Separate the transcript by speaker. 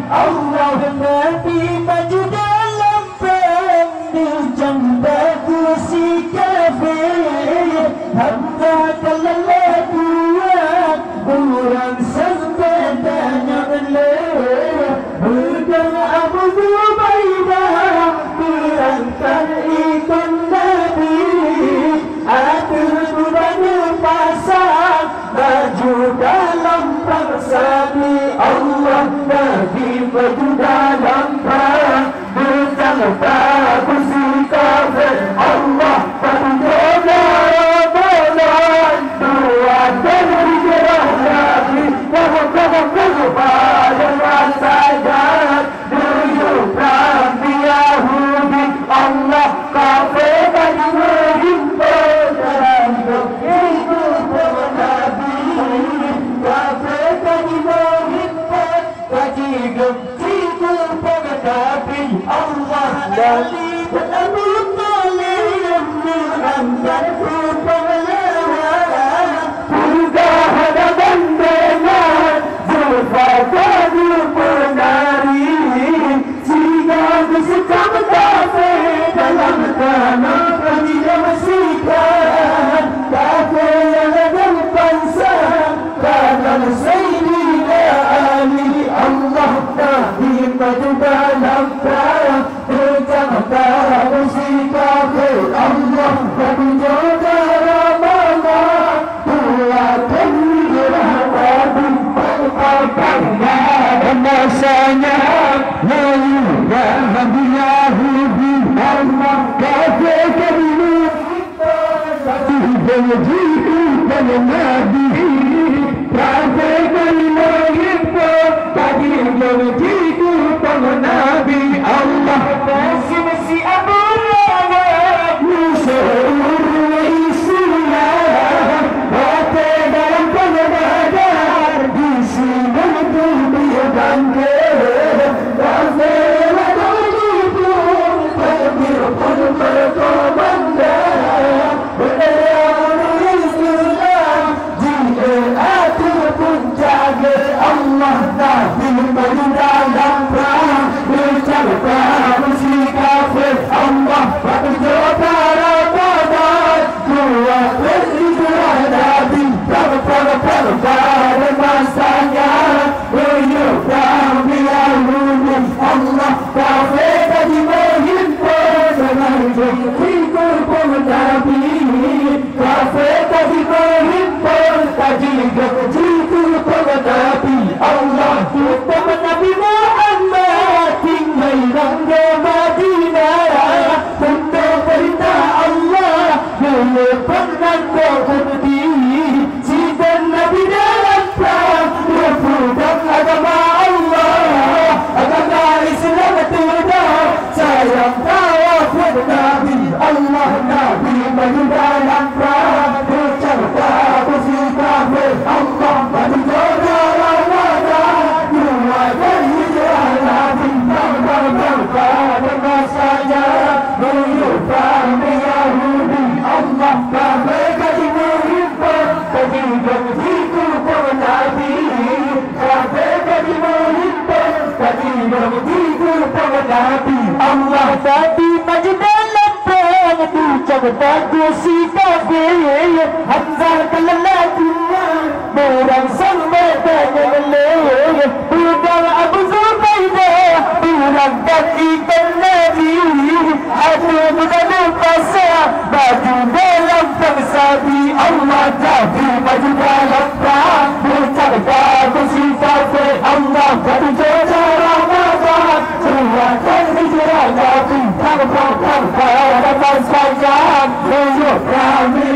Speaker 1: Allah Nabi maju dalam perang dijambak si kafir. Hamba kalalah kuat orang sampai tanya belah. Pedang Abu Ubaidah berangkat ikut Nabi. Atur kuda pasang maju dalam persabi. Allah Nabi maju dalam perang berjalan kursi kafir. Allah berjalan berjalan dua dari gerah Nabi. Kau pada masa jalan duyuk Nabi Yahudi. Allah kafir bagi menghimpun dalam hidup Nabi. Kafir bagi menghimpun bagi hidup Nabi. Allah Ali dan Abu Talib mengangkat pahlawan. Sudah hadapan dengan Zulfikar penari. Jika disekam kafir dalam tanah kami bersihkan. Kafir yang ada bangsa dalam Sayyidina Ali. Allah Nabi maju dalam perang berjalan kursi kafir. Allah Nabi jaga Ramadhan buat pengerah Nabi. Dan masanya yang Nabi Yahudi Allah kafir kami tapi begitu dengan Nabi. Kafir kami mengimpun tapi begitu dengan Nabi. Allah masih Abu Awal seluruh Islam mati dalam pengadaan di sini untuk bangkit. Kafir begitu berpikir berkomandan berdaya Islam jika pun jaga. Allah Nabi maju dalam perang berjalan kursi kafir. Allah berjaga Ramadan dua hijrah Nabi. Pada masanya beliau Nabi Yahudi. Allah kafir tadi menghimpun dengan ikut Nabi. Kafir tadi menghimpun tadi ikut Nabi. Allah ikut Nabi Muhammad tinggal di Madinah. Untuk perintah Allah melepaskan berhenti. Jika Nabi dalam perang berpegang agama Allah, agama Islam tidak sayang tawaf Nabi. Allah Nabi maju dalam perang berjalan kursi kafir. Allah maju dalam Ramadan dua hijrah Nabi. Pada masanya beliau Nabi Yahudi. Allah kafir kami menghimpun kami begitu Nabi. Kafir kami menghimpun kami begitu Nabi. Allah Nabi maju dalam perang dijaga kursi kafir. Hamzah kalalah Tuhan berangsang matanya meleleh. Pedang Abu Ubaidah berangkat ikut Nabi. Ada bukan pasar maju dalam persabi. Allah Nabi maju dalam perang berjalan kursi kafir. Allah maju dalam Ramadan dua hijrah Nabi. Pada masanya beliau Nabi